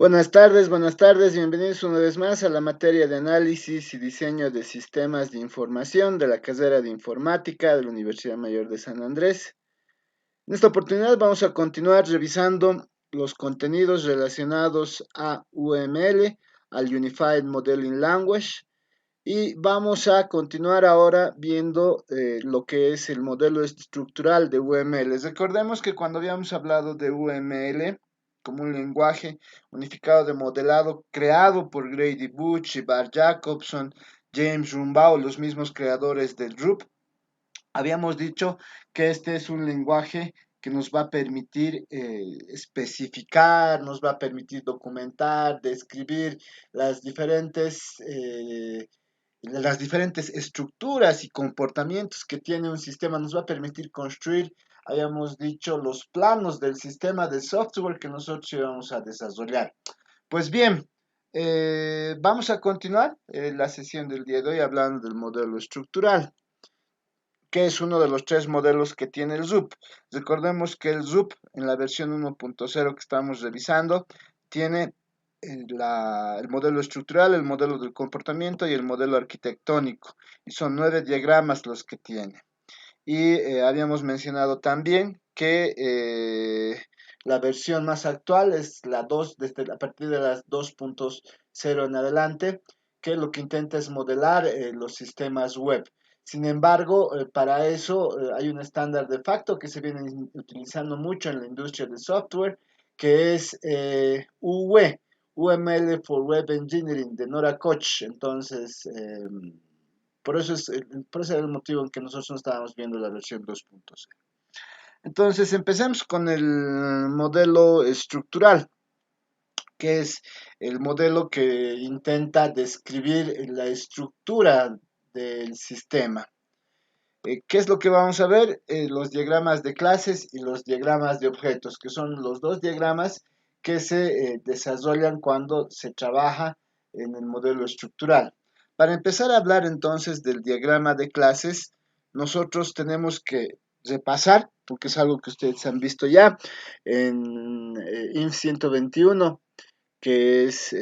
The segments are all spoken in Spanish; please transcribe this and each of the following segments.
Buenas tardes, bienvenidos una vez más a la materia de análisis y diseño de sistemas de información de la carrera de informática de la Universidad Mayor de San Andrés. En esta oportunidad vamos a continuar revisando los contenidos relacionados a UML, al Unified Modeling Language, y vamos a continuar ahora viendo lo que es el modelo estructural de UML. Recordemos que cuando habíamos hablado de UML como un lenguaje unificado de modelado creado por Grady Butch, Bart Jacobson, James Rumbao, los mismos creadores del RUP, habíamos dicho que este es un lenguaje que nos va a permitir especificar, nos va a permitir documentar, describir las diferentes estructuras y comportamientos que tiene un sistema, nos va a permitir construir, habíamos dicho, los planos del sistema de software que nosotros íbamos a desarrollar. Pues bien, vamos a continuar la sesión del día de hoy hablando del modelo estructural, que es uno de los tres modelos que tiene el ZUP. Recordemos que el ZUP en la versión 1.0 que estamos revisando tiene el modelo estructural, el modelo del comportamiento y el modelo arquitectónico. Y son 9 diagramas los que tiene. Y habíamos mencionado también que la versión más actual es la 2, a partir de las 2.0 en adelante, que lo que intenta es modelar los sistemas web. Sin embargo, para eso hay un estándar de facto que se viene utilizando mucho en la industria del software, que es UW, UML for Web Engineering de Nora Koch. Entonces, por eso era el motivo en que nosotros no estábamos viendo la versión 2.0. Entonces, empecemos con el modelo estructural, que es el modelo que intenta describir la estructura del sistema. ¿Qué es lo que vamos a ver? Los diagramas de clases y los diagramas de objetos, que son los dos diagramas que se desarrollan cuando se trabaja en el modelo estructural. Para empezar a hablar entonces del diagrama de clases, nosotros tenemos que repasar, porque es algo que ustedes han visto ya en INF 121, que es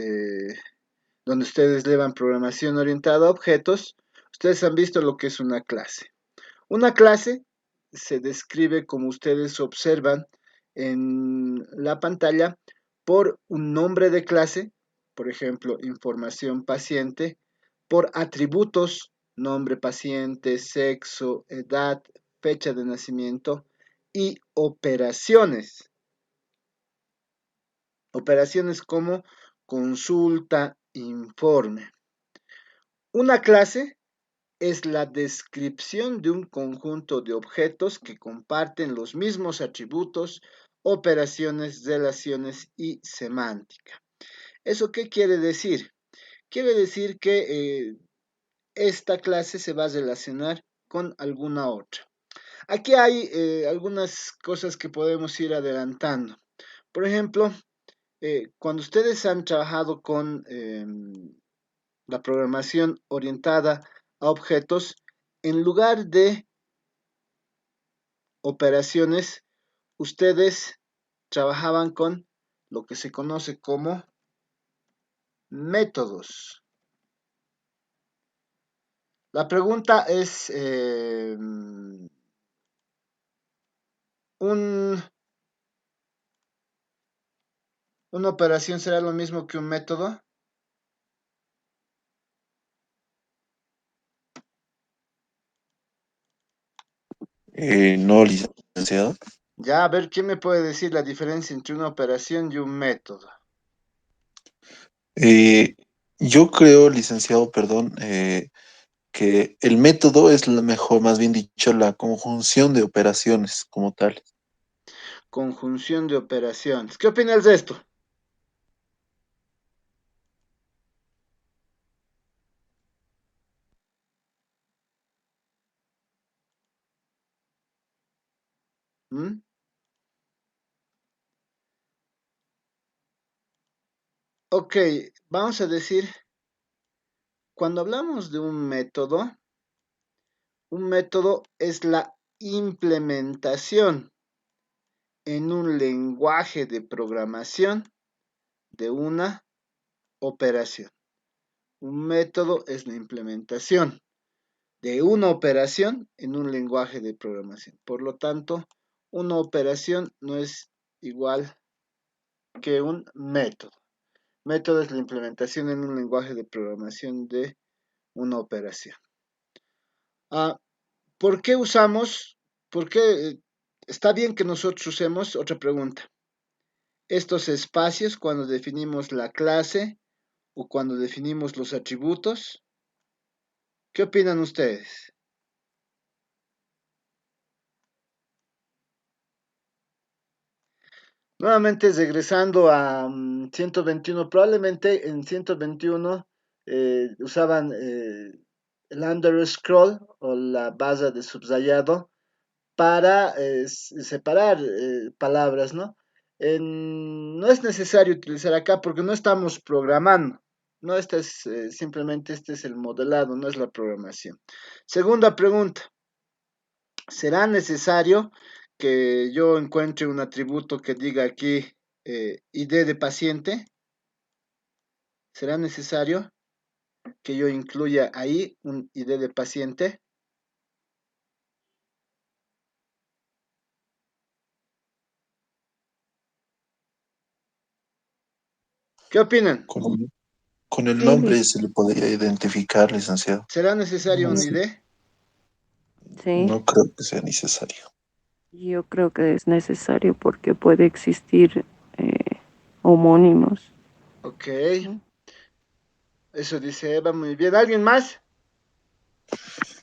donde ustedes llevan programación orientada a objetos. Ustedes han visto lo que es una clase. Una clase se describe, como ustedes observan en la pantalla, por un nombre de clase, por ejemplo, información paciente, por atributos, nombre paciente, sexo, edad, fecha de nacimiento, y operaciones. Operaciones como consulta, informe. Una clase es la descripción de un conjunto de objetos que comparten los mismos atributos, operaciones, relaciones y semántica. ¿Eso qué quiere decir? Quiere decir que esta clase se va a relacionar con alguna otra. Aquí hay algunas cosas que podemos ir adelantando. Por ejemplo, cuando ustedes han trabajado con la programación orientada a objetos, en lugar de operaciones, ustedes trabajaban con lo que se conoce como métodos. La pregunta es, ¿una operación será lo mismo que un método? No, licenciado. Ya, a ver, ¿quién me puede decir la diferencia entre una operación y un método? Eh, yo creo, licenciado, perdón, que el método es la mejor, más bien dicho, la conjunción de operaciones como tal. Conjunción de operaciones. ¿Qué opinas de esto? ¿Mm? Ok, vamos a decir, cuando hablamos de un método es la implementación en un lenguaje de programación de una operación. Un método es la implementación de una operación en un lenguaje de programación. Por lo tanto, una operación no es igual que un método. Método es la implementación en un lenguaje de programación de una operación. Ah, ¿Por qué usamos? ¿Por qué está bien que nosotros usemos? Otra pregunta. Estos espacios cuando definimos la clase o cuando definimos los atributos. ¿Qué opinan ustedes? Nuevamente regresando a 121, probablemente en 121 usaban el underscroll o la barra de subrayado para separar palabras, ¿no? No es necesario utilizar acá porque no estamos programando, ¿no? Simplemente este es el modelado, no es la programación. Segunda pregunta, ¿será necesario que yo encuentre un atributo que diga aquí ID de paciente? ¿Será necesario que yo incluya ahí un ID de paciente? ¿Qué opinan? Con el Sí, nombre se le podría identificar, licenciado. ¿Será necesario un sí, ID? sí, No creo que sea necesario. yo creo que es necesario porque puede existir homónimos. Ok, ¿No? eso dice Eva, muy bien. ¿Alguien más?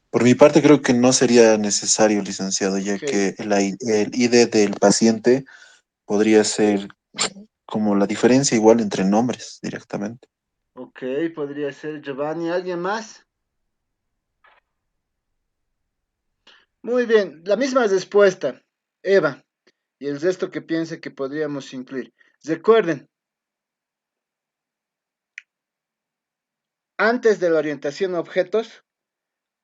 Por mi parte, creo que no sería necesario, licenciado, ya Ok, que el ID del paciente podría ser como la diferencia igual entre nombres directamente. ok, podría ser Giovanni. ¿Alguien más? Muy bien, la misma respuesta, Eva, y el resto que piense que podríamos incluir. Recuerden, antes de la orientación a objetos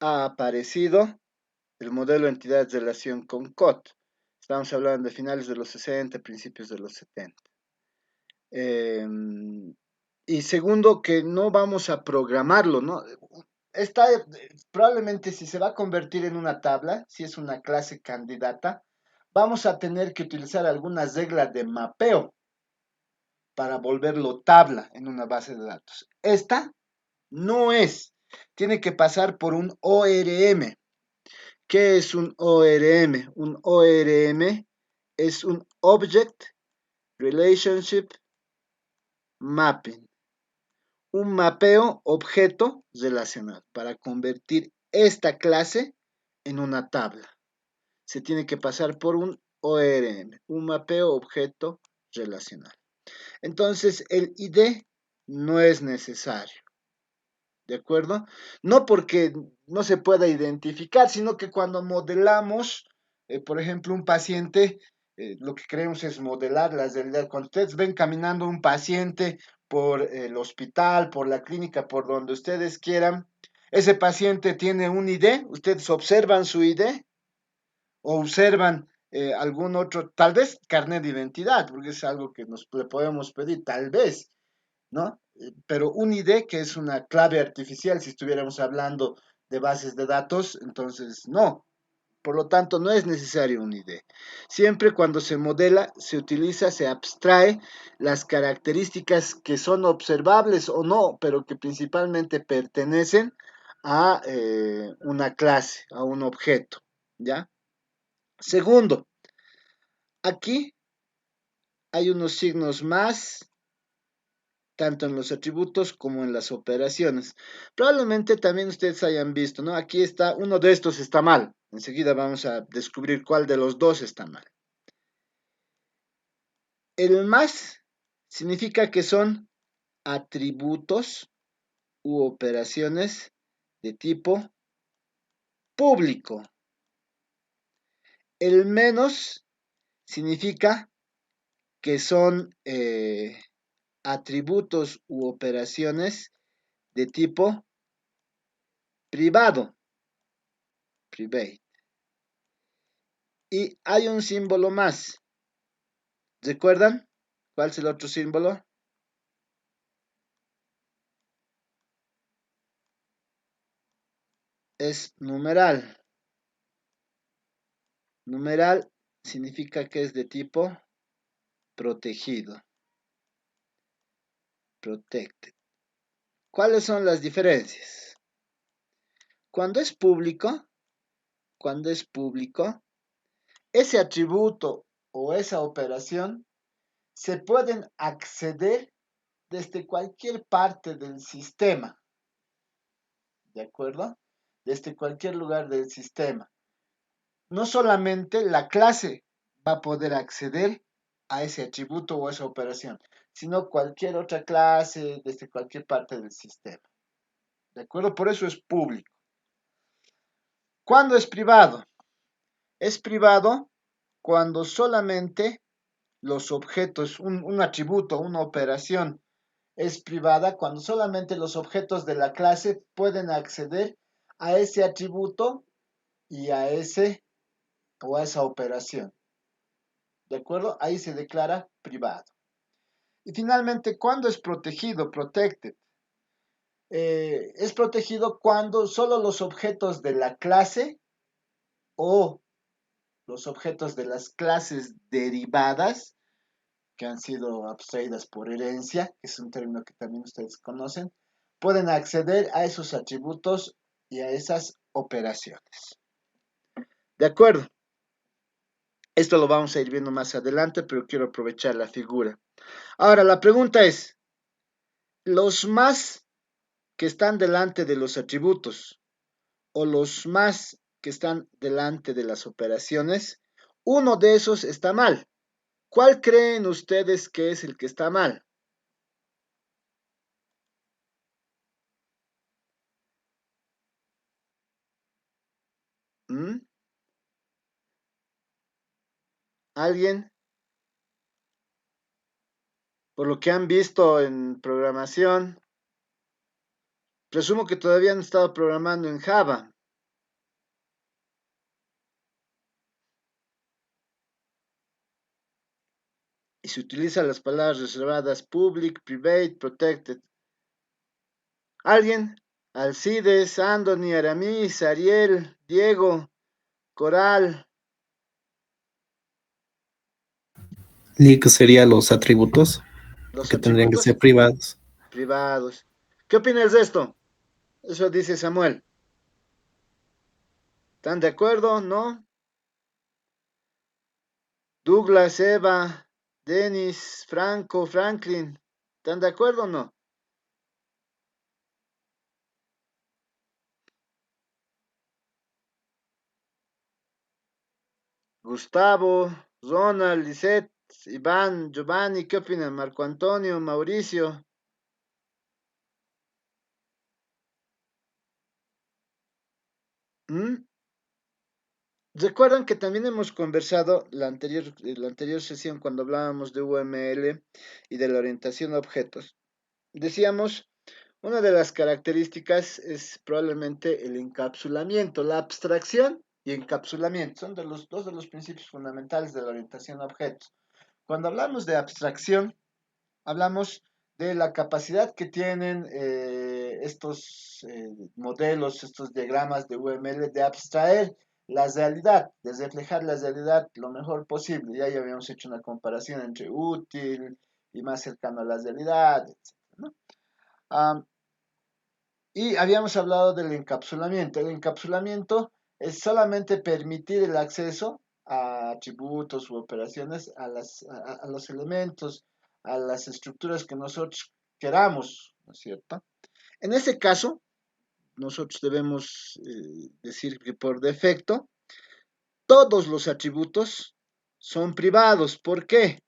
ha aparecido el modelo entidad-relación con COT. Estamos hablando de finales de los 60, principios de los 70. Eh, y segundo, que no vamos a programarlo, ¿no? Está, probablemente si se va a convertir en una tabla, si es una clase candidata, vamos a tener que utilizar algunas reglas de mapeo para volverlo tabla en una base de datos. Esta no es, tiene que pasar por un ORM. ¿Qué es un ORM? Un ORM es un Object Relationship Mapping, un mapeo objeto relacional para convertir esta clase en una tabla. Se tiene que pasar por un ORM, un mapeo objeto relacional. Entonces, el ID no es necesario. ¿De acuerdo? No porque no se pueda identificar, sino que cuando modelamos, por ejemplo, un paciente, lo que queremos es modelar la realidad. Cuando ustedes ven caminando un paciente por el hospital, por la clínica, por donde ustedes quieran, ese paciente tiene un ID, ustedes observan su ID o observan algún otro, tal vez carnet de identidad, porque es algo que le podemos pedir, tal vez, ¿no? Pero un ID que es una clave artificial, si estuviéramos hablando de bases de datos, entonces no. Por lo tanto, no es necesario un ID. Siempre cuando se modela, se utiliza, se abstrae las características que son observables o no, pero que principalmente pertenecen a una clase, a un objeto, ¿ya? Segundo, aquí hay unos signos más tanto en los atributos como en las operaciones. Probablemente también ustedes hayan visto, ¿no? Aquí está, uno de estos está mal. Enseguida vamos a descubrir cuál de los dos está mal. El más significa que son atributos u operaciones de tipo público. El menos significa que son atributos u operaciones de tipo privado, private. Y hay un símbolo más. ¿Recuerdan? ¿Cuál es el otro símbolo? es numeral. Numeral significa que es de tipo protegido. Protected. ¿Cuáles son las diferencias? Cuando es público, ese atributo o esa operación se pueden acceder desde cualquier parte del sistema, ¿de acuerdo? Desde cualquier lugar del sistema. No solamente la clase va a poder acceder a ese atributo o esa operación, sino cualquier otra clase desde cualquier parte del sistema. ¿De acuerdo? Por eso es público. ¿Cuándo es privado? Es privado cuando solamente los objetos, un atributo, una operación, es privada cuando solamente los objetos de la clase pueden acceder a ese atributo y a ese o a esa operación. ¿De acuerdo? Ahí se declara privado. Y finalmente, ¿cuándo es protegido? Protected. Es protegido cuando solo los objetos de la clase o los objetos de las clases derivadas que han sido abstraídas por herencia, que es un término que también ustedes conocen, pueden acceder a esos atributos y a esas operaciones. ¿De acuerdo? Esto lo vamos a ir viendo más adelante, pero quiero aprovechar la figura. Ahora, la pregunta es, los más que están delante de los atributos o los más que están delante de las operaciones, uno de esos está mal. ¿Cuál creen ustedes que es el que está mal? ¿Mm? ¿Alguien? Por lo que han visto en programación, presumo que todavía han estado programando en Java. Y se utilizan las palabras reservadas public, private, protected. ¿Alguien? Alcides, Anthony, Aramis, Ariel, Diego, Coral. ¿Y qué serían los atributos? Los Que tendrían que atributos ser privados. privados. ¿Qué opinas de esto? Eso dice Samuel. ¿Están de acuerdo? ¿No? Douglas, Eva, Dennis, Franco, Franklin. ¿Están de acuerdo o no? Gustavo, Ronald, Lisette, Iván, Giovanni, ¿qué opinan? Marco Antonio, Mauricio. ¿Mm? Recuerdan que también hemos conversado la anterior sesión cuando hablábamos de UML y de la orientación a objetos. Decíamos, una de las características es probablemente el encapsulamiento, la abstracción y encapsulamiento. Son dos de los principios fundamentales de la orientación a objetos. Cuando hablamos de abstracción, hablamos de la capacidad que tienen estos modelos, estos diagramas de UML de abstraer la realidad, de reflejar la realidad lo mejor posible. Ya habíamos hecho una comparación entre útil y más cercano a la realidad, etc., ¿no? Y habíamos hablado del encapsulamiento. El encapsulamiento es solamente permitir el acceso a atributos u operaciones a los elementos, a las estructuras que nosotros queramos, ¿no es cierto? En ese caso, nosotros debemos decir que por defecto, todos los atributos son privados. ¿Por qué?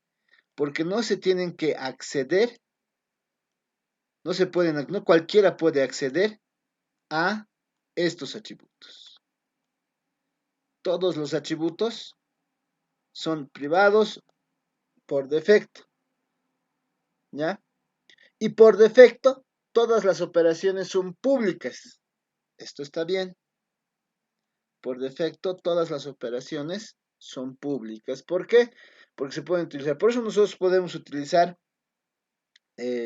Porque no se tienen que acceder, no cualquiera puede acceder a estos atributos. Todos los atributos son privados por defecto, ¿ya? Y por defecto, todas las operaciones son públicas. Esto está bien. Por defecto, todas las operaciones son públicas. ¿Por qué? Porque se pueden utilizar. Por eso nosotros podemos utilizar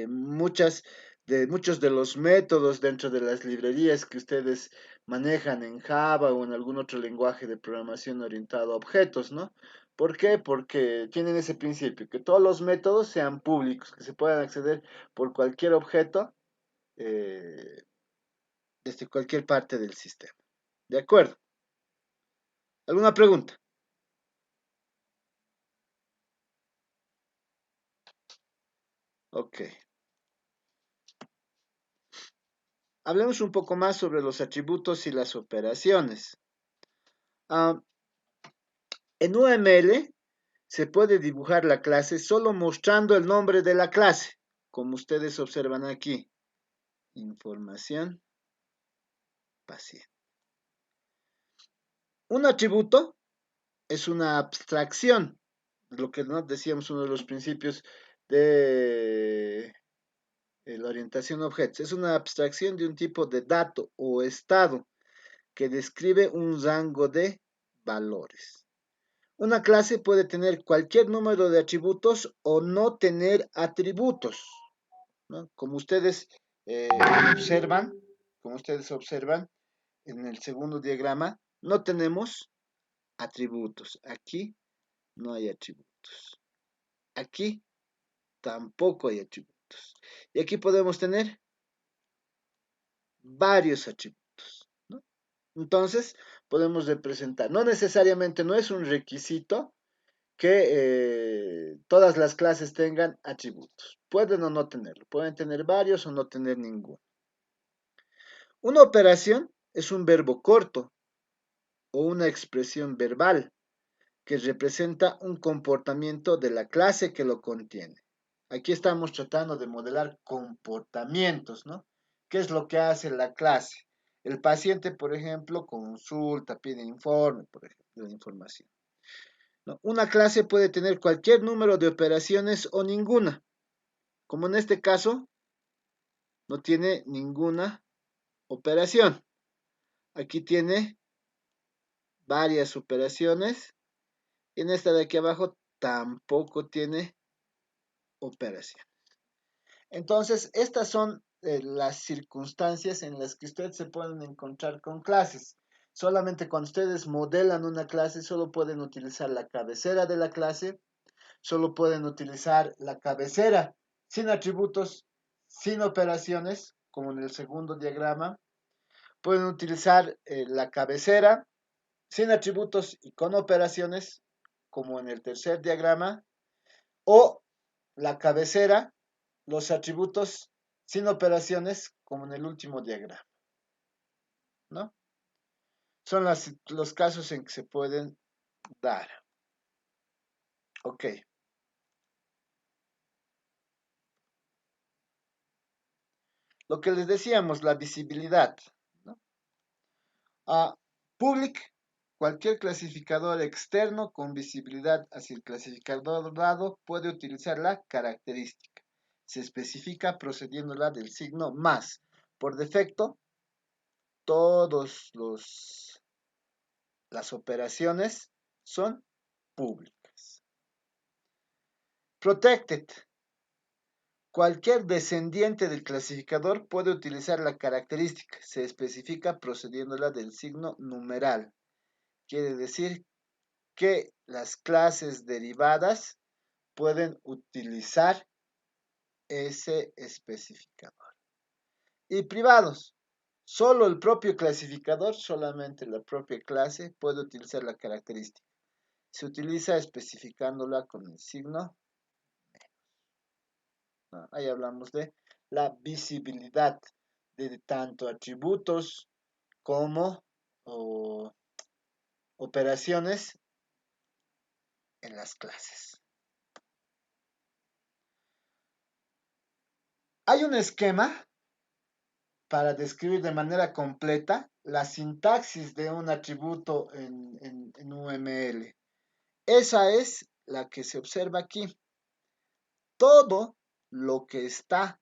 muchas de muchos de los métodos dentro de las librerías que ustedes manejan en Java o en algún otro lenguaje de programación orientado a objetos, ¿no? ¿Por qué? Porque tienen ese principio, que todos los métodos sean públicos, que se puedan acceder por cualquier objeto eh, desde cualquier parte del sistema. ¿De acuerdo? ¿Alguna pregunta? Ok. Hablemos un poco más sobre los atributos y las operaciones. Ah, en UML se puede dibujar la clase solo mostrando el nombre de la clase, como ustedes observan aquí. Información paciente. Un atributo es una abstracción, lo que nos decíamos uno de los principios de la orientación a objetos. Es una abstracción de un tipo de dato o estado que describe un rango de valores. Una clase puede tener cualquier número de atributos o no tener atributos, ¿no? Observan, como ustedes observan en el segundo diagrama, no tenemos atributos. Aquí no hay atributos. Aquí tampoco hay atributos. Y aquí podemos tener varios atributos, ¿no? Entonces, podemos representar. No necesariamente, no es un requisito que todas las clases tengan atributos. Pueden o no tenerlo. Pueden tener varios o no tener ninguno. Una operación es un verbo corto o una expresión verbal que representa un comportamiento de la clase que lo contiene. Aquí estamos tratando de modelar comportamientos, ¿no? ¿Qué es lo que hace la clase? El paciente, por ejemplo, consulta, pide informe, por ejemplo, de información, ¿no? Una clase puede tener cualquier número de operaciones o ninguna. Como en este caso, no tiene ninguna operación. Aquí tiene varias operaciones. Y en esta de aquí abajo tampoco tiene operación. Entonces, estas son las circunstancias en las que ustedes se pueden encontrar con clases. Solamente cuando ustedes modelan una clase, solo pueden utilizar la cabecera de la clase, solo pueden utilizar la cabecera sin atributos, sin operaciones, como en el segundo diagrama. Pueden utilizar la cabecera sin atributos y con operaciones, como en el tercer diagrama, o la cabecera, los atributos sin operaciones, como en el último diagrama, ¿no? Son los casos en que se pueden dar. Ok. Lo que les decíamos, la visibilidad, ¿no? Public, cualquier clasificador externo con visibilidad hacia el clasificador dado puede utilizar la característica. Se especifica procediéndola del signo más. Por defecto, todas las operaciones son públicas. Protected. Cualquier descendiente del clasificador puede utilizar la característica. Se especifica procediéndola del signo numeral. Quiere decir que las clases derivadas pueden utilizar ese especificador. Y privados. Solo el propio clasificador, solamente la propia clase puede utilizar la característica. Se utiliza especificándola con el signo menos, ¿no? Ahí hablamos de la visibilidad de tanto atributos como operaciones en las clases. Hay un esquema para describir de manera completa la sintaxis de un atributo en UML. Esa es la que se observa aquí. Todo lo que está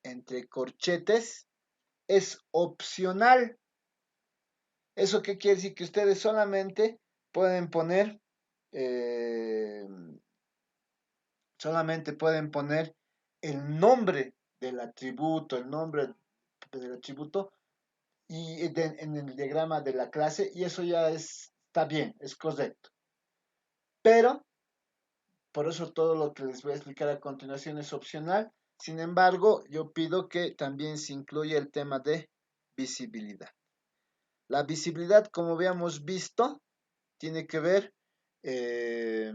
entre corchetes es opcional. ¿Eso qué quiere decir? Que ustedes solamente pueden poner eh, el nombre del atributo, el nombre del atributo en el diagrama de la clase, y eso ya está bien, es correcto. Pero, por eso todo lo que les voy a explicar a continuación es opcional. Sin embargo, yo pido que también se incluya el tema de visibilidad. La visibilidad, como habíamos visto, tiene que ver eh,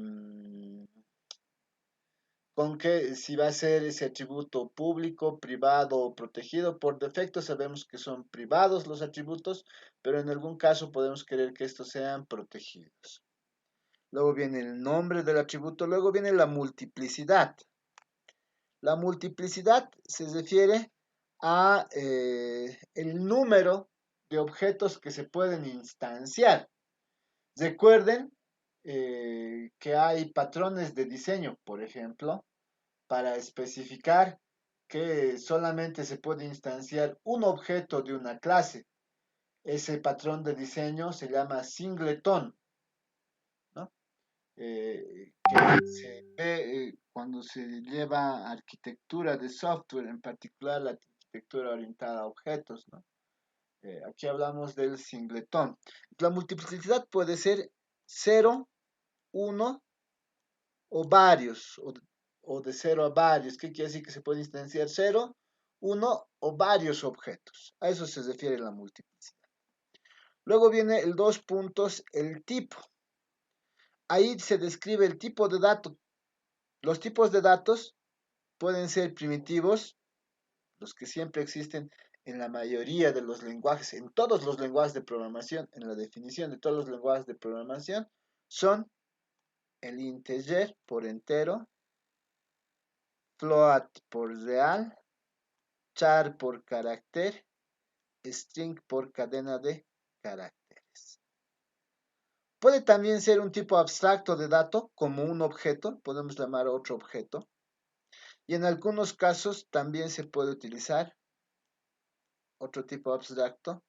con que si va a ser ese atributo público, privado o protegido. Por defecto sabemos que son privados los atributos, pero en algún caso podemos querer que estos sean protegidos. Luego viene el nombre del atributo, luego viene la multiplicidad. La multiplicidad se refiere a el número de objetos que se pueden instanciar. Recuerden que hay patrones de diseño, por ejemplo, para especificar que solamente se puede instanciar un objeto de una clase. Ese patrón de diseño se llama singleton, ¿no? Que se ve cuando se lleva arquitectura de software, en particular la arquitectura orientada a objetos, ¿no? Aquí hablamos del singleton. La multiplicidad puede ser 0, 1 o varios, o de 0 a varios. ¿Qué quiere decir? Que se puede instanciar 0, 1 o varios objetos. A eso se refiere la multiplicidad. Luego viene el 2 puntos, el tipo. Ahí se describe el tipo de dato. Los tipos de datos pueden ser primitivos, los que siempre existen en la mayoría de los lenguajes, en todos los lenguajes de programación, en la definición de todos los lenguajes de programación, son el integer por entero, float por real, char por carácter, string por cadena de caracteres. Puede también ser un tipo abstracto de dato, como un objeto, podemos llamar otro objeto, y en algunos casos también se puede utilizar otro tipo abstracto,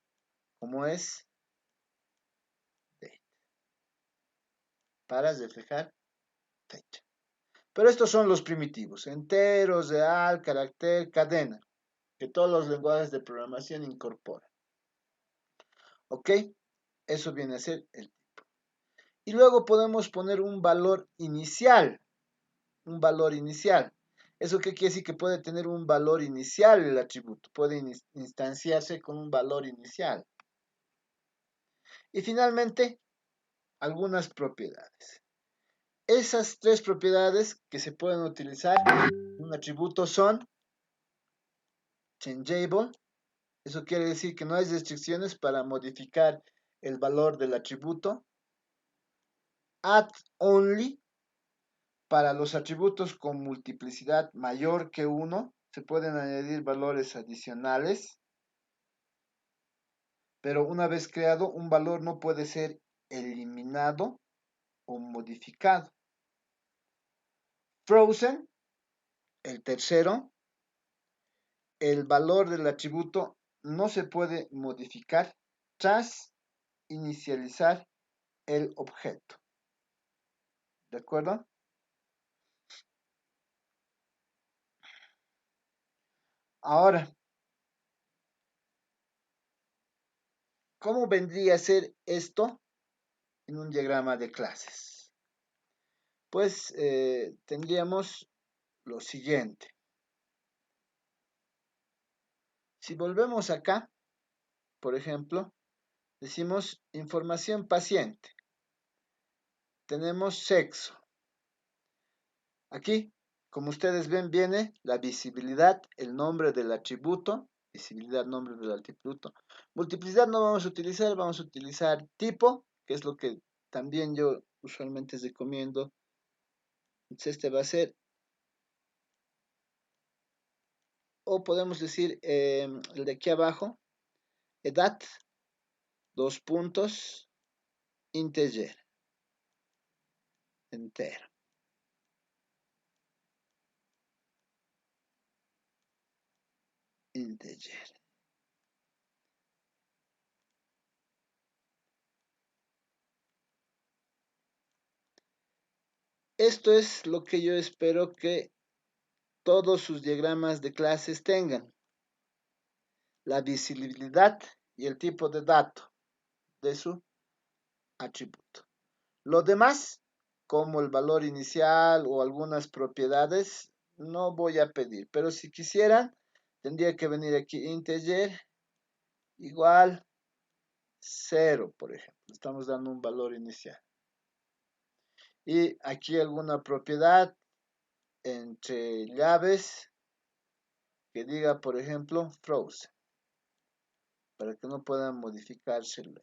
como es date, para reflejar fecha. Pero estos son los primitivos, enteros, real, carácter, cadena, que todos los lenguajes de programación incorporan. ¿Ok? Eso viene a ser el tipo. Y luego podemos poner un valor inicial. Un valor inicial. ¿Eso qué quiere decir? Que puede tener un valor inicial el atributo. Puede instanciarse con un valor inicial. Y finalmente, algunas propiedades. Esas tres propiedades que se pueden utilizar en un atributo son changeable. Eso quiere decir que no hay restricciones para modificar el valor del atributo. Add only. Para los atributos con multiplicidad mayor que 1, se pueden añadir valores adicionales, pero una vez creado, un valor no puede ser eliminado o modificado. Frozen, el tercero, el valor del atributo no se puede modificar tras inicializar el objeto. ¿De acuerdo? Ahora, ¿cómo vendría a ser esto en un diagrama de clases? Pues tendríamos lo siguiente. Si volvemos acá, por ejemplo, decimos información paciente. Tenemos sexo. Aquí, como ustedes ven, viene la visibilidad, el nombre del atributo, visibilidad, nombre del atributo. Multiplicidad no vamos a utilizar tipo, que es lo que también yo usualmente recomiendo. Entonces este va a ser, o podemos decir el de aquí abajo, edad, dos puntos, integer, entero. Integer. Esto es lo que yo espero que todos sus diagramas de clases tengan la visibilidad y el tipo de dato de su atributo. Lo demás, como el valor inicial o algunas propiedades, no voy a pedir, pero si quisieran, tendría que venir aquí integer igual 0, por ejemplo. Estamos dando un valor inicial. Y aquí alguna propiedad entre llaves que diga, por ejemplo, frozen, para que no puedan modificarse luego.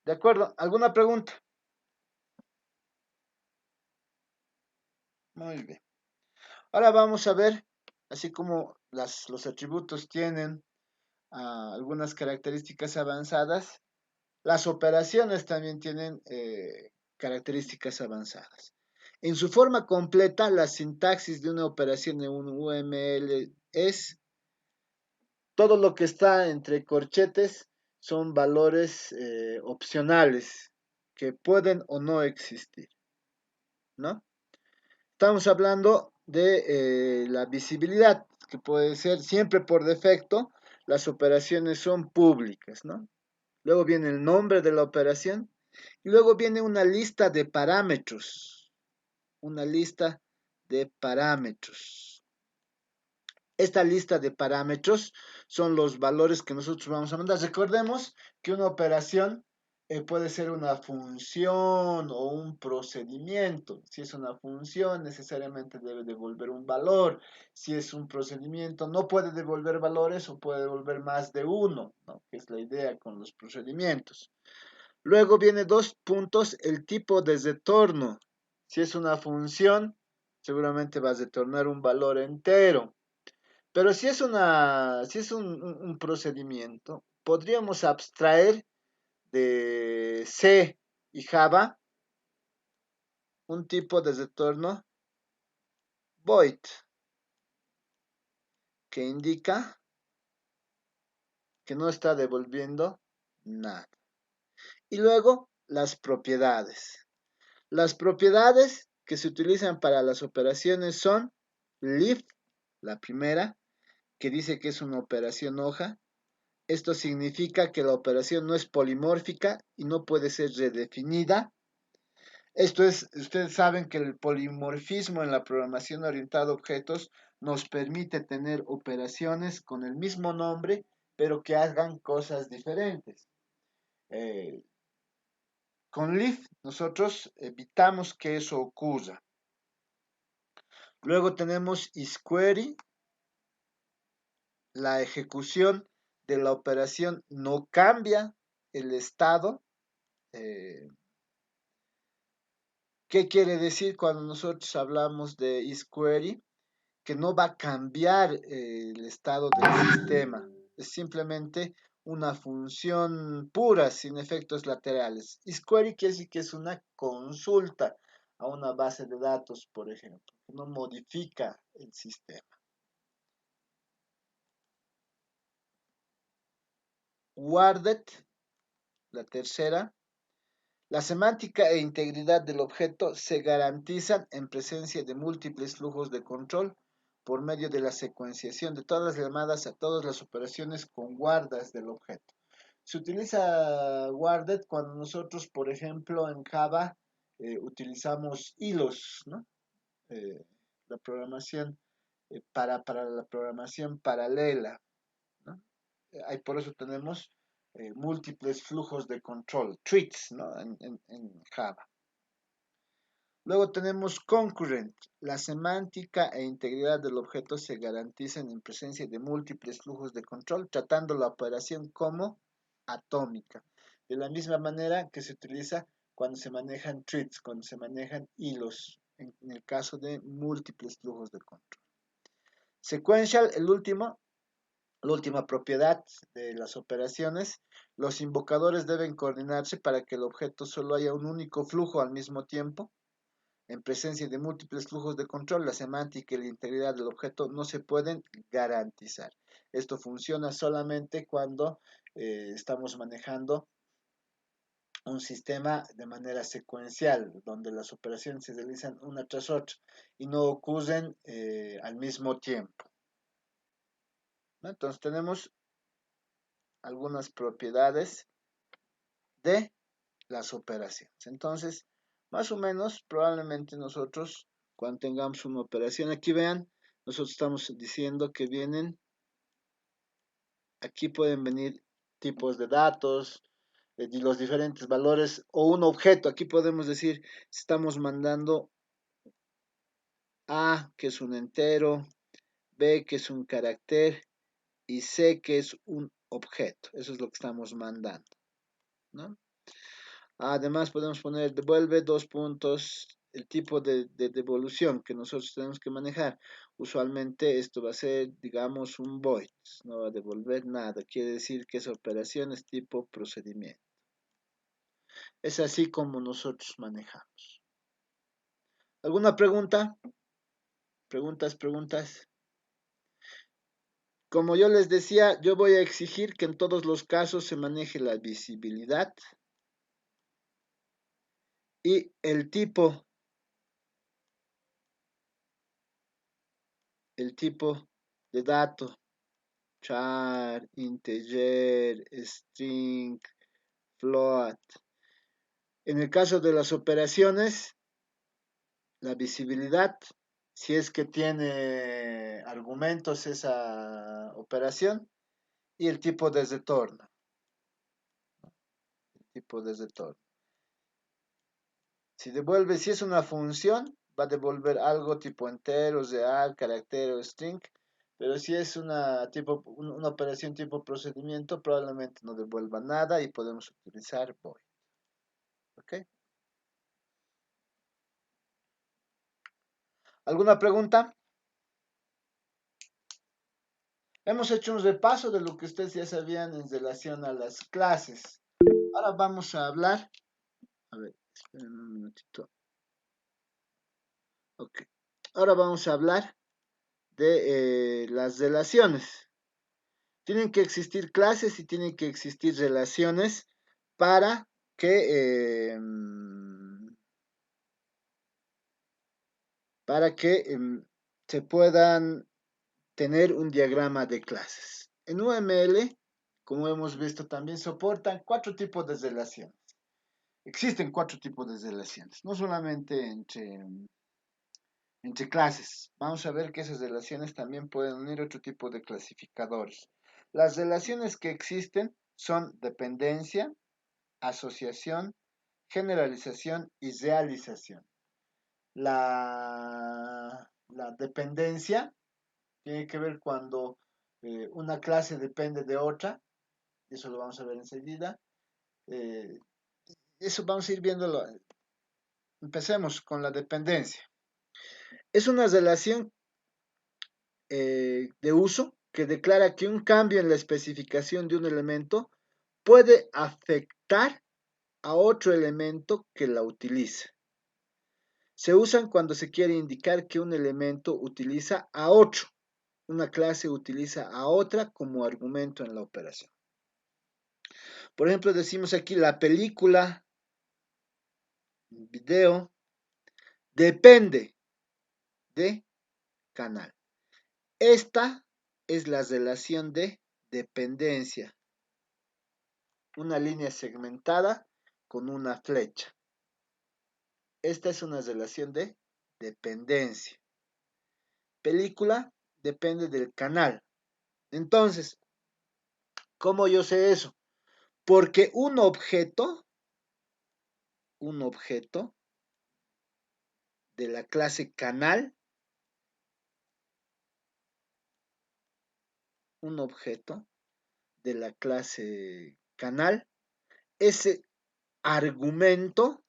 ¿De acuerdo? ¿Alguna pregunta? Muy bien. Ahora vamos a ver, así como los atributos tienen algunas características avanzadas, las operaciones también tienen características avanzadas. En su forma completa, la sintaxis de una operación en un UML es todo lo que está entre corchetes son valores opcionales que pueden o no existir, ¿no? Estamos hablando de la visibilidad, que puede ser siempre por defecto, las operaciones son públicas, ¿no? Luego viene el nombre de la operación y luego viene una lista de parámetros, una lista de parámetros. Esta lista de parámetros son los valores que nosotros vamos a mandar. Recordemos que una operación puede ser una función o un procedimiento. Si es una función, necesariamente debe devolver un valor. Si es un procedimiento, no puede devolver valores o puede devolver más de uno, ¿no? Que es la idea con los procedimientos. Luego viene 2 puntos, el tipo de retorno. Si es una función, seguramente va a retornar un valor entero. Pero si es un procedimiento, podríamos abstraer de C y Java un tipo de retorno void, que indica que no está devolviendo nada. Y luego las propiedades. Las propiedades que se utilizan para las operaciones son leaf, la primera, que dice que es una operación hoja. Esto significa que la operación no es polimórfica y no puede ser redefinida. Esto es, ustedes saben que el polimorfismo en la programación orientada a objetos nos permite tener operaciones con el mismo nombre, pero que hagan cosas diferentes. Con Leaf nosotros evitamos que eso ocurra. Luego tenemos isQuery. La ejecución de la operación no cambia el estado. ¿Qué quiere decir cuando nosotros hablamos de isQuery? Que no va a cambiar el estado del sistema. Es simplemente una función pura, sin efectos laterales. isQuery quiere decir que es una consulta a una base de datos, por ejemplo, que no modifica el sistema. Guarded, la tercera. La semántica e integridad del objeto se garantizan en presencia de múltiples flujos de control por medio de la secuenciación de todas las llamadas a todas las operaciones con guardas del objeto. Se utiliza guarded cuando nosotros, por ejemplo, en Java utilizamos hilos, ¿no? La programación para la programación paralela, ¿no? Por eso tenemos múltiples flujos de control, threads, ¿no? en Java. Luego tenemos concurrent. La semántica e integridad del objeto se garantizan en presencia de múltiples flujos de control, tratando la operación como atómica. De la misma manera que se utiliza cuando se manejan threads, cuando se manejan hilos, en el caso de múltiples flujos de control. Sequential, la última propiedad de las operaciones, los invocadores deben coordinarse para que el objeto solo haya un único flujo al mismo tiempo. En presencia de múltiples flujos de control, la semántica y la integridad del objeto no se pueden garantizar. Esto funciona solamente cuando estamos manejando un sistema de manera secuencial, donde las operaciones se realizan una tras otra y no ocurren al mismo tiempo, ¿no? Entonces tenemos algunas propiedades de las operaciones. Entonces, más o menos, probablemente nosotros, cuando tengamos una operación, aquí vean, nosotros estamos diciendo que vienen, aquí pueden venir tipos de datos, los diferentes valores o un objeto. Aquí podemos decir, estamos mandando A, que es un entero, B, que es un carácter, y C, que es un objeto. Eso es lo que estamos mandando, ¿no? Además podemos poner devuelve dos puntos, el tipo de devolución que nosotros tenemos que manejar. Usualmente esto va a ser, digamos, un void, no va a devolver nada. Quiere decir que esa operación es tipo procedimiento. Es así como nosotros manejamos. ¿Alguna pregunta? Preguntas. Como yo les decía, yo voy a exigir que en todos los casos se maneje la visibilidad y el tipo de dato, char, integer, string, float. En el caso de las operaciones, la visibilidad, si es que tiene argumentos esa operación, y el tipo de retorno. Si es una función, va a devolver algo tipo entero, real, carácter o string. Pero si es una operación tipo procedimiento, probablemente no devuelva nada y podemos utilizar void. ¿Ok? ¿Alguna pregunta? Hemos hecho un repaso de lo que ustedes ya sabían en relación a las clases. Ahora vamos a hablar. A ver, esperen un minutito. Ok. Ahora vamos a hablar de las relaciones. Tienen que existir clases y tienen que existir relaciones para que, se puedan tener un diagrama de clases. En UML, como hemos visto también, soportan 4 tipos de relaciones. Existen 4 tipos de relaciones, no solamente entre clases. Vamos a ver que esas relaciones también pueden unir otro tipo de clasificadores. Las relaciones que existen son dependencia, asociación, generalización y realización. La dependencia tiene que ver cuando una clase depende de otra, eso lo vamos a ver enseguida. Eso vamos a ir viéndolo. Empecemos con la dependencia. Es una relación de uso que declara que un cambio en la especificación de un elemento puede afectar a otro elemento que la utiliza. Se usan cuando se quiere indicar que un elemento utiliza a otro, una clase utiliza a otra como argumento en la operación. Por ejemplo, decimos aquí la película, video, depende de canal. Esta es la relación de dependencia. Una línea segmentada con una flecha. Esta es una relación de dependencia. Película depende del canal. Entonces, ¿cómo yo sé eso? Porque un objeto de la clase canal, ese argumento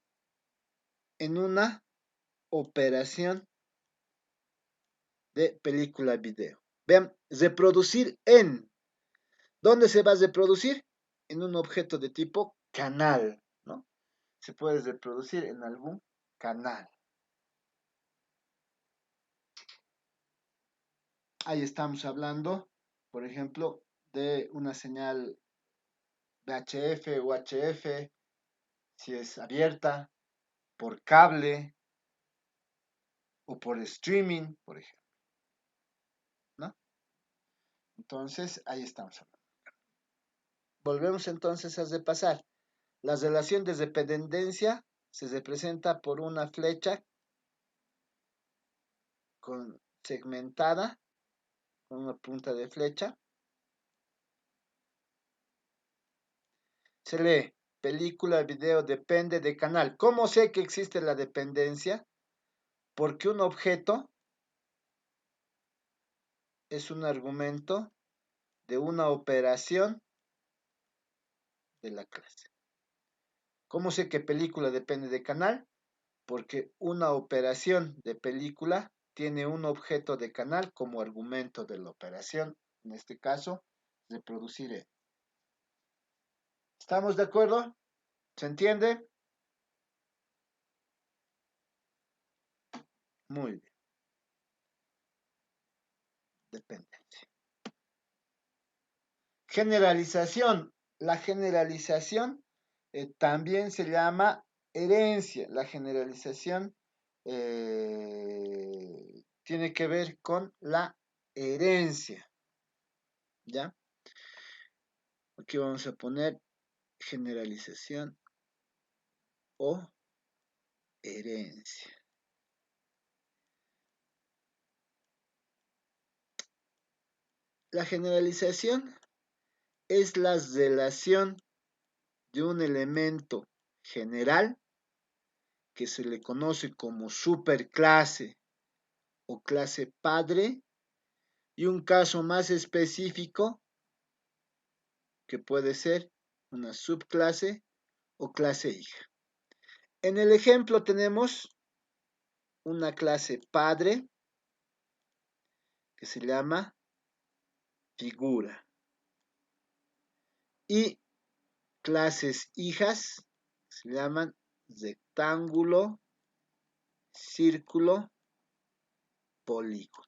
en una operación de película video. Vean, reproducir en. ¿Dónde se va a reproducir? En un objeto de tipo canal, ¿no? Se puede reproducir en algún canal. Ahí estamos hablando, por ejemplo, de una señal VHF, UHF, si es abierta, por cable o por streaming, por ejemplo, ¿no? Entonces, ahí estamos hablando. Volvemos entonces a repasar. La relación de dependencia se representa por una flecha segmentada con una punta de flecha. Se lee, película, video, depende de canal. ¿Cómo sé que existe la dependencia? Porque un objeto es un argumento de una operación de la clase. ¿Cómo sé que película depende de canal? Porque una operación de película tiene un objeto de canal como argumento de la operación, en este caso, reproducir. ¿Estamos de acuerdo? ¿Se entiende? Muy bien. Dependencia. Generalización. La generalización también se llama herencia. La generalización tiene que ver con la herencia. ¿Ya? Aquí vamos a poner generalización o herencia. La generalización es la relación de un elemento general que se le conoce como superclase o clase padre y un caso más específico que puede ser una subclase o clase hija. En el ejemplo tenemos una clase padre que se llama figura y clases hijas se llaman rectángulo, círculo, polígono.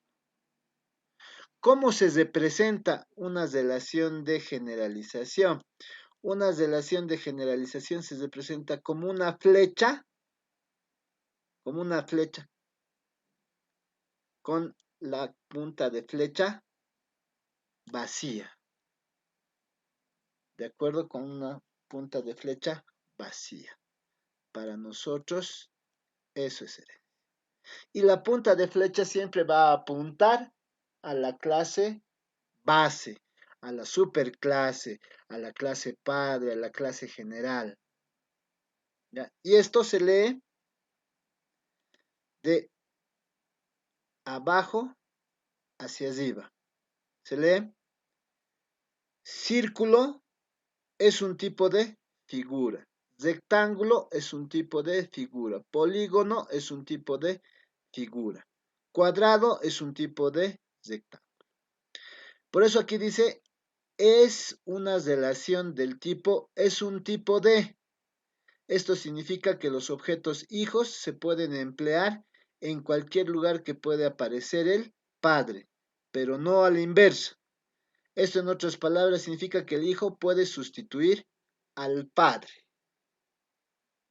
¿Cómo se representa una relación de generalización? Una relación de generalización se representa como una flecha con la punta de flecha vacía. De acuerdo con una punta de flecha vacía. Para nosotros, eso es herencia. Y la punta de flecha siempre va a apuntar a la clase base, a la superclase, a la clase padre, a la clase general. ¿Ya? Y esto se lee de abajo hacia arriba. Se lee círculo es un tipo de figura. Rectángulo es un tipo de figura. Polígono es un tipo de figura. Cuadrado es un tipo de rectángulo. Por eso aquí dice, es una relación del tipo, es un tipo de. Esto significa que los objetos hijos se pueden emplear en cualquier lugar que puede aparecer el padre, pero no a la inversa. Esto, en otras palabras, significa que el hijo puede sustituir al padre.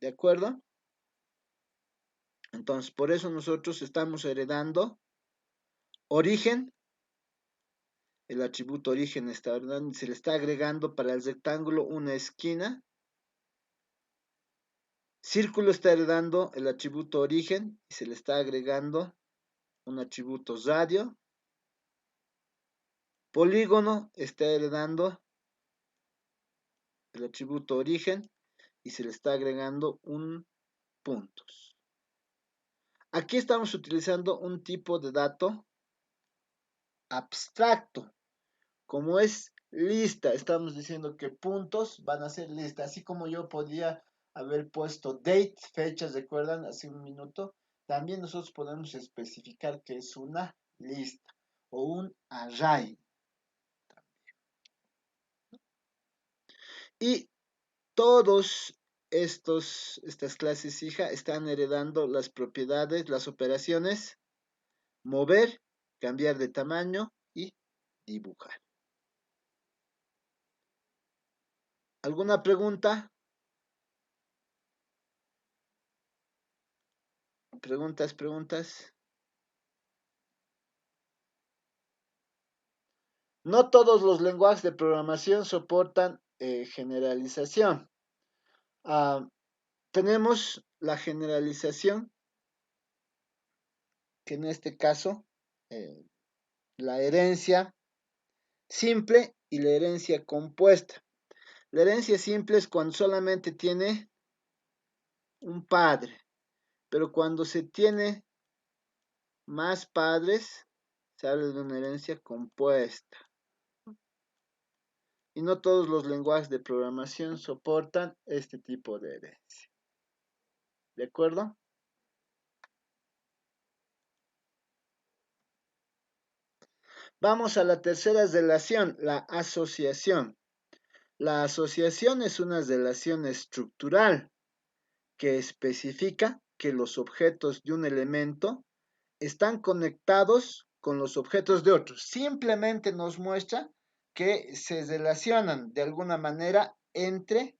¿De acuerdo? Entonces, por eso nosotros estamos heredando origen. El atributo origen se le está agregando para el rectángulo una esquina. Círculo está heredando el atributo origen y se le está agregando un atributo radio. Polígono está heredando el atributo origen y se le está agregando un puntos. Aquí estamos utilizando un tipo de dato abstracto, como es lista. Estamos diciendo que puntos van a ser lista, así como yo podría haber puesto date, fechas, ¿recuerdan? Hace un minuto. También nosotros podemos especificar que es una lista o un array. Y todos estas clases hija están heredando las propiedades, las operaciones, mover, cambiar de tamaño y dibujar. ¿Alguna pregunta? Preguntas. No todos los lenguajes de programación soportan generalización. Tenemos la generalización, que en este caso, la herencia simple y la herencia compuesta. La herencia simple es cuando solamente tiene un padre, pero cuando se tiene más padres, se habla de una herencia compuesta. Y no todos los lenguajes de programación soportan este tipo de herencia. ¿De acuerdo? Vamos a la tercera relación, la asociación. La asociación es una relación estructural que especifica que los objetos de un elemento están conectados con los objetos de otros. Simplemente nos muestra que se relacionan de alguna manera entre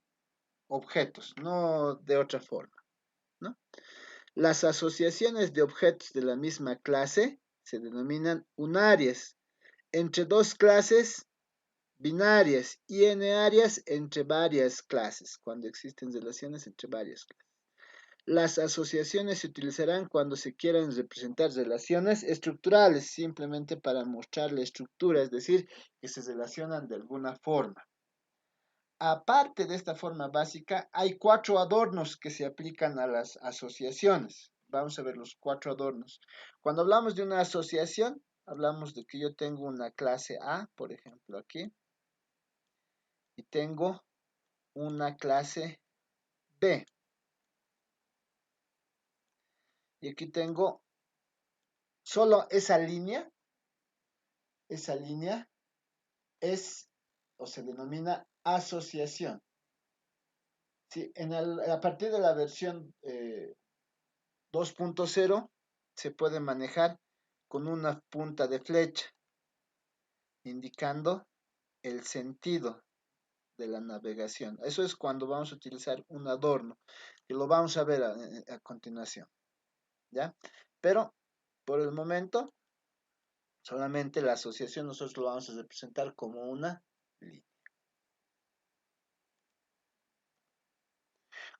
objetos, no de otra forma, ¿no? Las asociaciones de objetos de la misma clase se denominan unarias, entre dos clases binarias y n-arias entre varias clases, cuando existen relaciones entre varias clases. Las asociaciones se utilizarán cuando se quieran representar relaciones estructurales, simplemente para mostrar la estructura, es decir, que se relacionan de alguna forma. Aparte de esta forma básica, hay 4 adornos que se aplican a las asociaciones. Vamos a ver los 4 adornos. Cuando hablamos de una asociación, hablamos de que yo tengo una clase A, por ejemplo, aquí, y tengo una clase B. Y aquí tengo solo esa línea es o se denomina asociación. Sí, a partir de la versión 2.0 se puede manejar con una punta de flecha, indicando el sentido de la navegación. Eso es cuando vamos a utilizar un adorno, que lo vamos a ver a continuación, ¿ya? Pero, por el momento, solamente la asociación nosotros lo vamos a representar como una línea.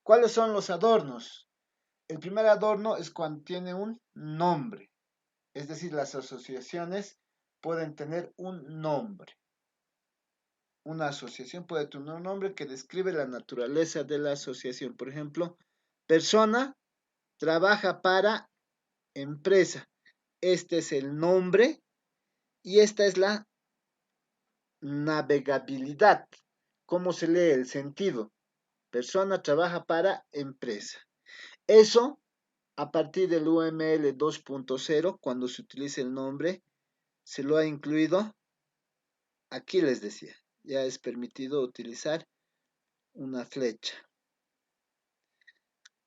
¿Cuáles son los adornos? El primer adorno es cuando tiene un nombre, es decir, las asociaciones pueden tener un nombre. Una asociación puede tener un nombre que describe la naturaleza de la asociación. Por ejemplo, persona trabaja para empresa. Este es el nombre y esta es la navegabilidad. ¿Cómo se lee el sentido? Persona trabaja para empresa. Eso, a partir del UML 2.0, cuando se utiliza el nombre, se lo ha incluido. Aquí les decía, ya es permitido utilizar una flecha.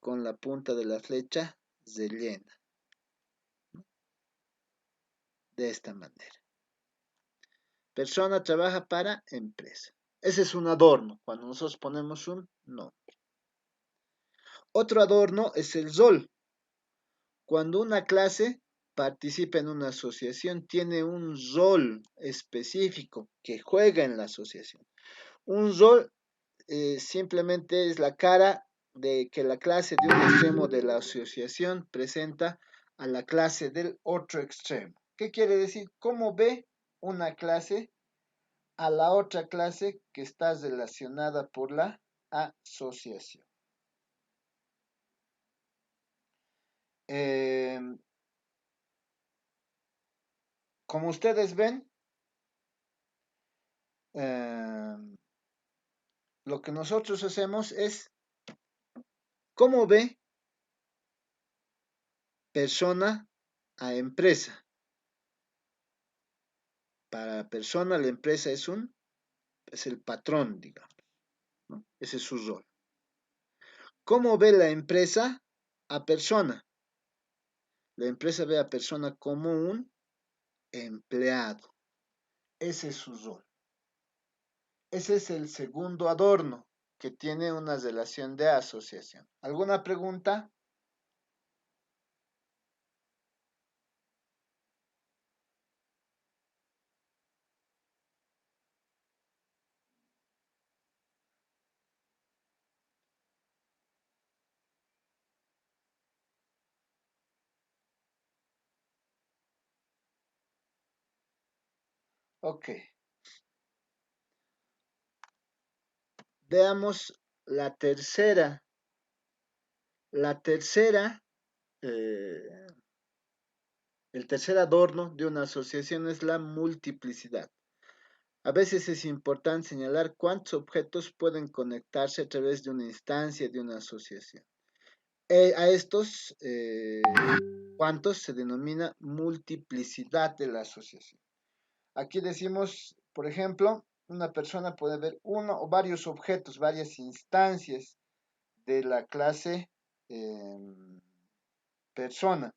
Con la punta de la flecha rellena. De esta manera. Persona trabaja para empresa. Ese es un adorno, cuando nosotros ponemos un nombre. Otro adorno es el rol. Cuando una clase participa en una asociación, tiene un rol específico que juega en la asociación. Un rol simplemente es la cara de que la clase de un extremo de la asociación presenta a la clase del otro extremo. ¿Qué quiere decir? ¿Cómo ve una clase a la otra clase que está relacionada por la asociación? Como ustedes ven, lo que nosotros hacemos es, ¿cómo ve persona a empresa? Para persona, la empresa es el patrón, digamos, ¿no? Ese es su rol. ¿Cómo ve la empresa a persona? La empresa ve a persona como un empleado. Ese es su rol. Ese es el segundo adorno que tiene una relación de asociación. ¿Alguna pregunta? Ok. Veamos la tercera. La tercera, eh, el tercer adorno de una asociación es la multiplicidad. A veces es importante señalar cuántos objetos pueden conectarse a través de una instancia de una asociación. A estos cuantos se denomina multiplicidad de la asociación. Aquí decimos, por ejemplo, una persona puede ver uno o varios objetos, varias instancias de la clase persona,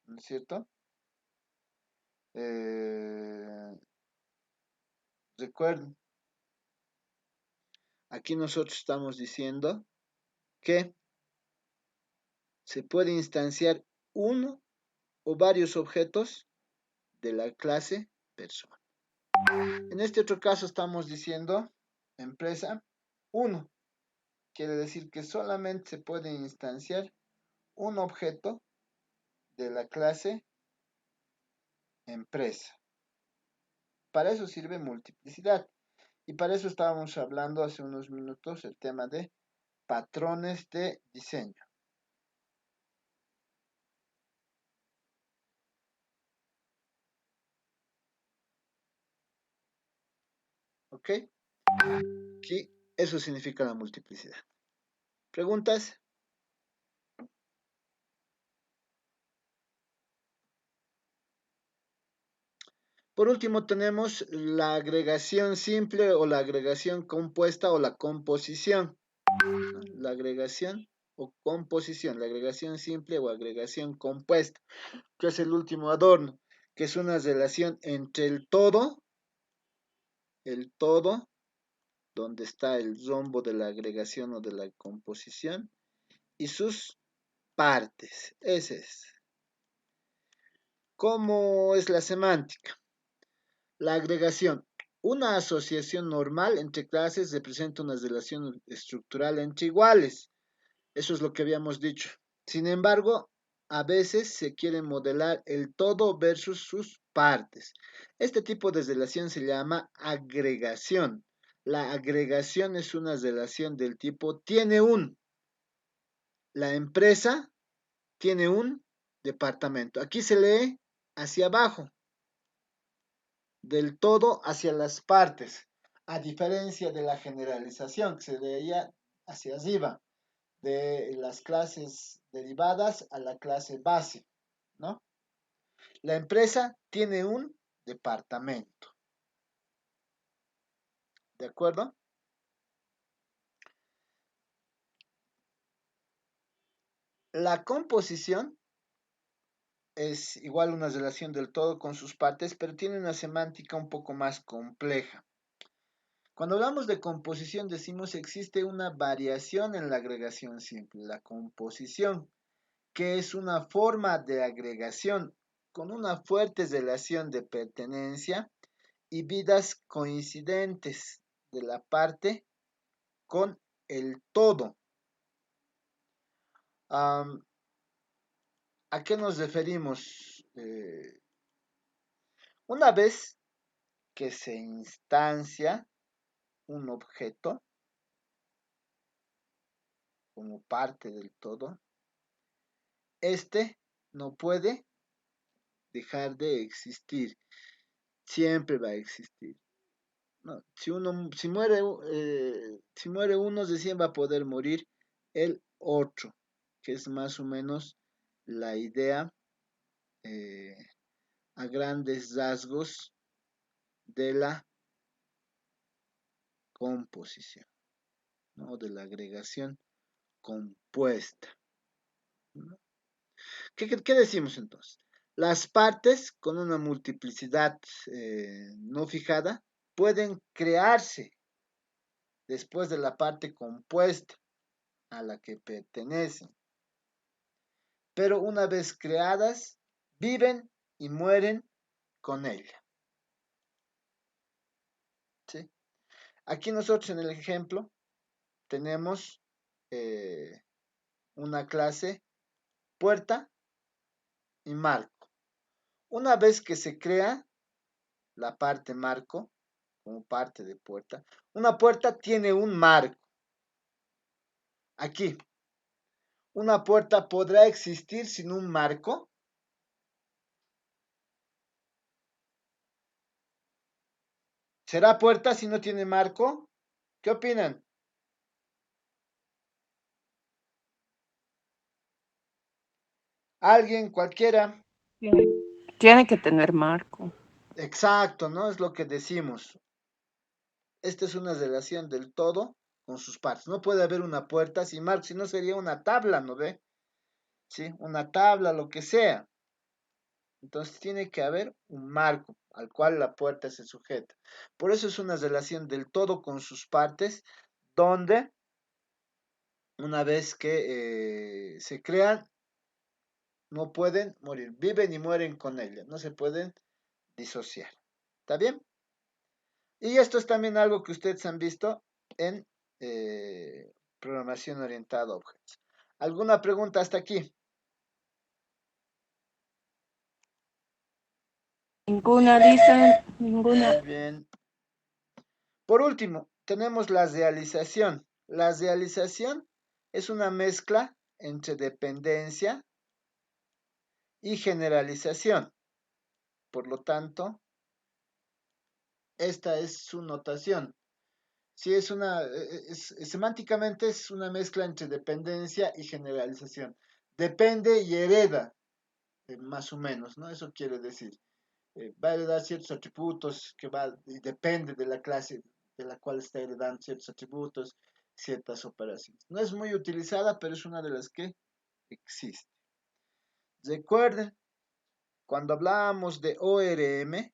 ¿no es cierto? Recuerden, aquí nosotros estamos diciendo que se puede instanciar uno o varios objetos de la clase persona. En este otro caso estamos diciendo empresa 1. Quiere decir que solamente se puede instanciar un objeto de la clase empresa. Para eso sirve multiplicidad. Y para eso estábamos hablando hace unos minutos el tema de patrones de diseño. ¿Ok? Aquí eso significa la multiplicidad. ¿Preguntas? Por último tenemos la agregación simple o la agregación compuesta o la composición. La agregación o composición, la agregación simple o agregación compuesta, que es el último adorno, que es una relación entre el todo, donde está el rombo de la agregación o de la composición, y sus partes. Ese es. ¿Cómo es la semántica? La agregación. Una asociación normal entre clases representa una relación estructural entre iguales. Eso es lo que habíamos dicho. Sin embargo, a veces se quiere modelar el todo versus sus partes. Este tipo de relación se llama agregación. La agregación es una relación del tipo tiene un. La empresa tiene un departamento. Aquí se lee hacia abajo, del todo hacia las partes, a diferencia de la generalización que se leía hacia arriba, de las clases derivadas a la clase base, ¿no? La empresa tiene un departamento, ¿de acuerdo? La composición es igual una relación del todo con sus partes, pero tiene una semántica un poco más compleja. Cuando hablamos de composición decimos existe una variación en la agregación simple, la composición, que es una forma de agregación con una fuerte relación de pertenencia y vidas coincidentes de la parte con el todo. ¿A qué nos referimos? Una vez que se instancia un objeto como parte del todo, este no puede dejar de existir, siempre va a existir. No, si muere uno, recién va a poder morir el otro, que es más o menos la idea eh, a grandes rasgos de la composición, ¿no? De la agregación compuesta, ¿no? ¿Qué decimos entonces? Las partes con una multiplicidad no fijada pueden crearse después de la parte compuesta a la que pertenecen, pero una vez creadas, viven y mueren con ella. ¿Sí? Aquí nosotros en el ejemplo tenemos una clase puerta y marco. Una vez que se crea, la parte marco como parte de puerta. Una puerta tiene un marco. Aquí, ¿una puerta podrá existir sin un marco? ¿Será puerta si no tiene marco? ¿Qué opinan? ¿Alguien, cualquiera? Tiene que tener marco. Exacto, ¿no? Es lo que decimos. Esta es una relación del todo con sus partes. No puede haber una puerta sin marco, si no sería una tabla, ¿no ve? ¿Sí? Una tabla, lo que sea. Entonces tiene que haber un marco al cual la puerta se sujeta. Por eso es una relación del todo con sus partes, donde una vez que se crean, no pueden morir. Viven y mueren con ella. No se pueden disociar. ¿Está bien? Y esto es también algo que ustedes han visto en programación orientada a objetos. ¿Alguna pregunta hasta aquí? Ninguna, dice, ninguna. Muy bien. Por último, tenemos la realización. La realización es una mezcla entre dependencia y generalización. Por lo tanto, esta es su notación. Si es semánticamente es una mezcla entre dependencia y generalización. Depende y hereda, más o menos, ¿no? Eso quiere decir. Va a heredar ciertos atributos y depende de la clase de la cual está heredando ciertos atributos, ciertas operaciones. No es muy utilizada, pero es una de las que existe. Recuerden, cuando hablábamos de ORM,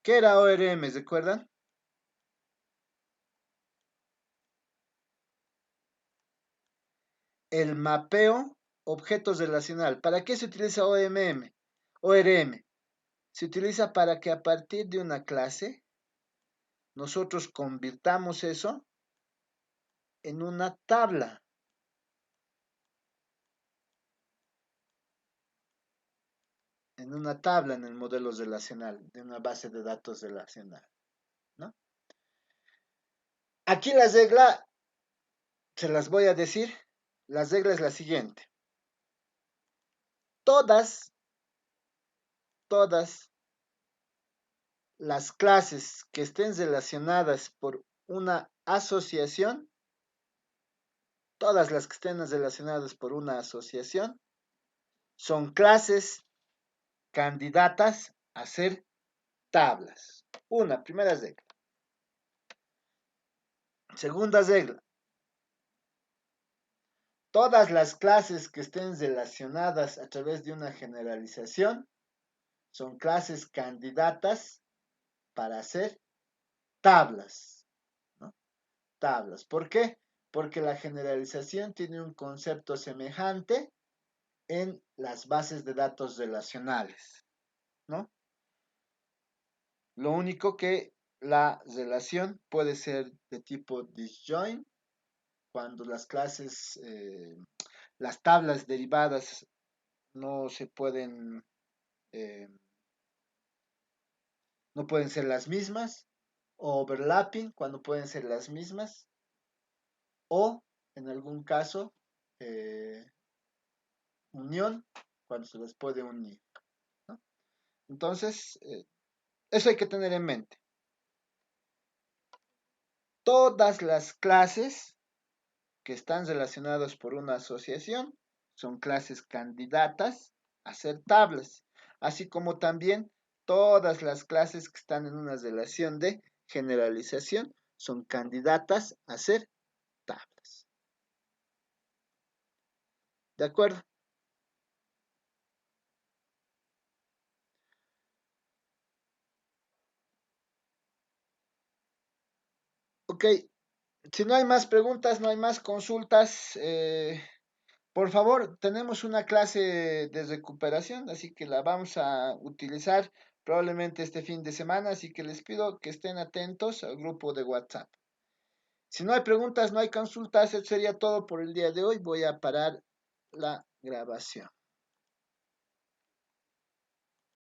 ¿qué era ORM? ¿Recuerdan? El mapeo objetos relacional. ¿Para qué se utiliza ORM? Se utiliza para que a partir de una clase nosotros convirtamos eso en una tabla. En una tabla en el modelo relacional, de una base de datos relacional, ¿no? Aquí la regla, se las voy a decir, la regla es la siguiente. Todas las clases que estén relacionadas por una asociación, todas las que estén relacionadas por una asociación, son clases candidatas a ser tablas. Primera regla. Segunda regla. Todas las clases que estén relacionadas a través de una generalización son clases candidatas para hacer tablas, ¿no? Tablas. ¿Por qué? Porque la generalización tiene un concepto semejante en las bases de datos relacionales, ¿no? Lo único que la relación puede ser de tipo disjoint cuando las clases, las tablas derivadas no se pueden, eh, no pueden ser las mismas, o overlapping cuando pueden ser las mismas, o en algún caso, eh, unión cuando se les puede unir, ¿no? Entonces, eso hay que tener en mente. Todas las clases que están relacionadas por una asociación son clases candidatas a ser tablas, así como también todas las clases que están en una relación de generalización son candidatas a ser tablas. ¿De acuerdo? Ok, si no hay más preguntas, no hay más consultas, por favor, tenemos una clase de recuperación, así que la vamos a utilizar probablemente este fin de semana, así que les pido que estén atentos al grupo de WhatsApp. Si no hay preguntas, no hay consultas, eso sería todo por el día de hoy. Voy a parar la grabación.